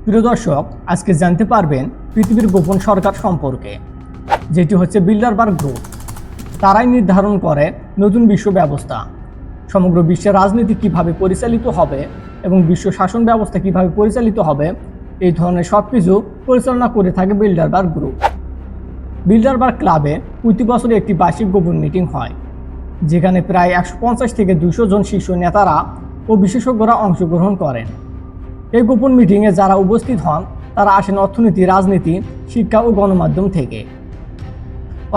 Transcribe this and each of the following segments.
প্রিয় দর্শক, আজকে জানতে পারবেন পৃথিবীর গোপন সরকার সম্পর্কে, যেটি হচ্ছে বিল্ডারবার্গ গ্রুপ। তারাই নির্ধারণ করে নতুন বিশ্ব ব্যবস্থা। সমগ্র বিশ্বের রাজনীতি কিভাবে পরিচালিত হবে এবং বিশ্ব শাসন ব্যবস্থা কিভাবে পরিচালিত হবে, এই ধরনের সব কিছু পরিচালনা করে থাকে বিল্ডারবার্গ গ্রুপ। বিল্ডারবার্গ ক্লাবে প্রতি বছরে একটি বার্ষিক গোপন মিটিং হয়, যেখানে প্রায় 150 থেকে 200 জন শীর্ষ নেতারা ও বিশেষজ্ঞরা অংশগ্রহণ করেন। এই গোপন মিটিংয়ে যারা উপস্থিত হন তারা আসেন অর্থনীতি, রাজনীতি, শিক্ষা ও গণমাধ্যম থেকে।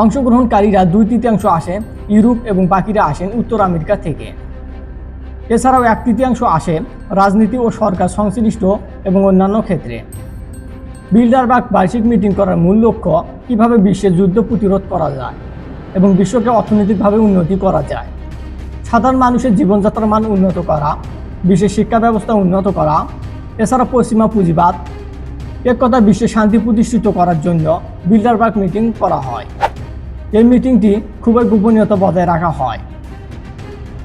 অংশগ্রহণকারীরা 2/3 আসে ইউরোপ এবং বাকিরা আসেন উত্তর আমেরিকা থেকে। এছাড়াও 1/3 আসে রাজনীতি ও সরকার সংশ্লিষ্ট এবং অন্যান্য ক্ষেত্রে। বিল্ডারবার্গ বার্ষিক মিটিং করার মূল লক্ষ্য কীভাবে বিশ্বের যুদ্ধ প্রতিরোধ করা যায় এবং বিশ্বকে অর্থনৈতিকভাবে উন্নতি করা যায়, সাধারণ মানুষের জীবনযাত্রার মান উন্নত করা, বিশ্বের শিক্ষা ব্যবস্থা উন্নত করা। এছাড়া পশ্চিমা পুঁজিবাদ, এক কথা বিশ্বে শান্তি প্রতিষ্ঠিত করার জন্য বিল্ডারবার্গ মিটিং করা হয়। এই মিটিংটি খুবই গোপনীয়তা বজায় রাখা হয়।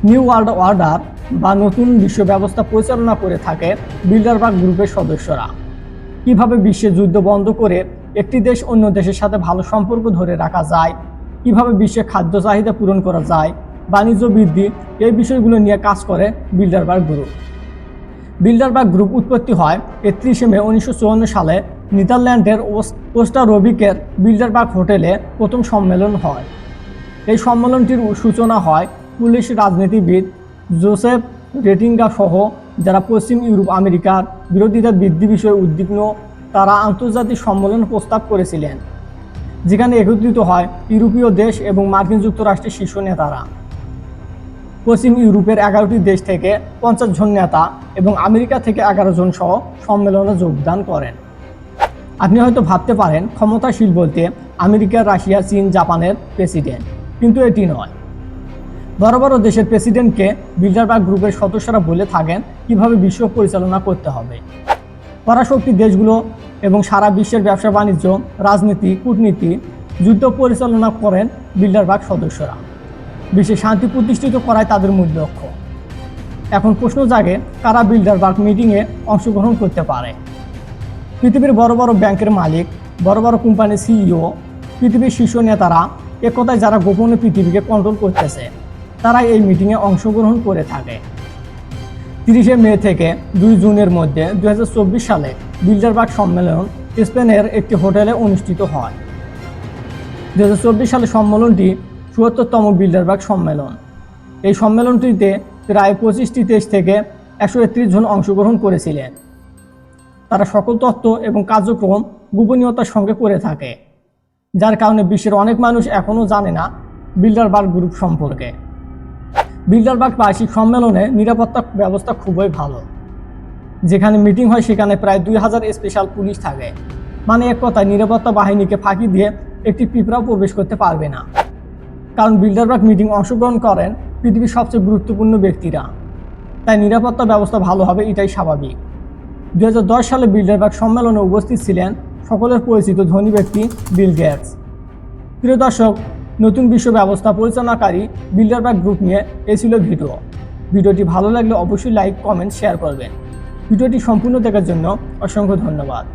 নিউ ওয়ার্ল্ড অর্ডার বা নতুন বিশ্ব ব্যবস্থা পরিচালনা করে থাকে বিল্ডারবার্গ গ্রুপের সদস্যরা। কিভাবে বিশ্বে যুদ্ধ বন্ধ করে একটি দেশ অন্য দেশের সাথে ভালো সম্পর্ক ধরে রাখা যায়, কিভাবে বিশ্বে খাদ্য চাহিদা পূরণ করা যায়, বাণিজ্য বৃদ্ধি, এই বিষয়গুলো নিয়ে কাজ করে বিল্ডারবার্গ গ্রুপ। বিল্ডারবার্গ গ্রুপ উৎপত্তি হয় 31 মে 1954 সালে নেদারল্যান্ডের ওস্টারোভিকের বিল্ডারবার্গ হোটেলে প্রথম সম্মেলন হয়। এই সম্মেলনটির সূচনা হয় পুলিশ রাজনীতিবিদ জোসেফ রেটিঙ্গার সহ যারা পশ্চিম ইউরোপ আমেরিকার বিরোধিতা বৃদ্ধি বিষয়ে উদ্বিগ্ন। তারা আন্তর্জাতিক সম্মেলন প্রস্তাব করেছিলেন, যেখানে একত্রিত হয় ইউরোপীয় দেশ এবং মার্কিন যুক্তরাষ্ট্রের শীর্ষ নেতারা। পশ্চিম ইউরোপের 11টি দেশ থেকে 50 জন নেতা এবং আমেরিকা থেকে 11 জন সহ সম্মেলনে যোগদান করেন। আপনি হয়তো ভাবতে পারেন ক্ষমতাশীল বলতে আমেরিকা, রাশিয়া, চীন, জাপানের প্রেসিডেন্ট, কিন্তু এটি নয়। বড় বড় দেশের প্রেসিডেন্টকে বিল্ডারবার্গ গ্রুপের সদস্যরা বলে থাকেন কিভাবে বিশ্ব পরিচালনা করতে হবে। পরাশক্তি দেশগুলো এবং সারা বিশ্বের ব্যবসা বাণিজ্য, রাজনীতি, কূটনীতি, যুদ্ধ পরিচালনা করেন বিল্ডারবার্গ সদস্যরা। বিশ্বে শান্তি প্রতিষ্ঠিত করাই তাদের মূল লক্ষ্য। এখন প্রশ্ন জাগে, কারা বিল্ডারবার্গ মিটিংয়ে অংশগ্রহণ করতে পারে? পৃথিবীর বড় বড় ব্যাংকের মালিক, বড় বড় কোম্পানির সিইও, পৃথিবীর শীর্ষ নেতারা, একথায় যারা গোপনে পৃথিবীকে কন্ট্রোল করতেছে, তারা এই মিটিংয়ে অংশগ্রহণ করে থাকে। 30 মে থেকে 2 জুনের মধ্যে 2024 সালে বিল্ডারবার্গ সম্মেলন স্পেনের একটি হোটেলে অনুষ্ঠিত হয়। 2024 সালে সম্মেলনটি ৭৪তম বিল্ডারবার্গ সম্মেলন। এই সম্মেলনটিতে প্রায় 25টি দেশ থেকে 131 জন অংশগ্রহণ করেছিলেন। তারা সকল তথ্য এবং কার্যক্রম গোপনীয়তার সঙ্গে করে থাকে, যার কারণে বিশ্বের অনেক মানুষ এখনও জানে না বিল্ডারবার্গ গ্রুপ সম্পর্কে। বিল্ডারবার্গ বার্ষিক সম্মেলনে নিরাপত্তা ব্যবস্থা খুবই ভালো। যেখানে মিটিং হয় সেখানে প্রায় 2000 স্পেশাল পুলিশ থাকে। মানে এক কথায় নিরাপত্তা বাহিনীকে ফাঁকি দিয়ে একটি পিঁপড়াও প্রবেশ করতে পারবে না। কারণ বিল্ডারবার্গ মিটিং অংশগ্রহণ করেন পৃথিবীর সবচেয়ে গুরুত্বপূর্ণ ব্যক্তিরা, তাই নিরাপত্তা ব্যবস্থা ভালো হবে, এটাই স্বাভাবিক। 2010 সালে বিল্ডারবার্গ সম্মেলনে উপস্থিত ছিলেন সকলের পরিচিত ধনী ব্যক্তি বিল গেটস। প্রিয় দর্শক, নতুন বিশ্ব ব্যবস্থা পরিচালনাকারী বিল্ডারবার্গ গ্রুপ নিয়ে এই ছিল ভিডিওটি ভালো লাগলে অবশ্যই লাইক, কমেন্ট, শেয়ার করবেন। ভিডিওটি সম্পূর্ণ দেখার জন্য অসংখ্য ধন্যবাদ।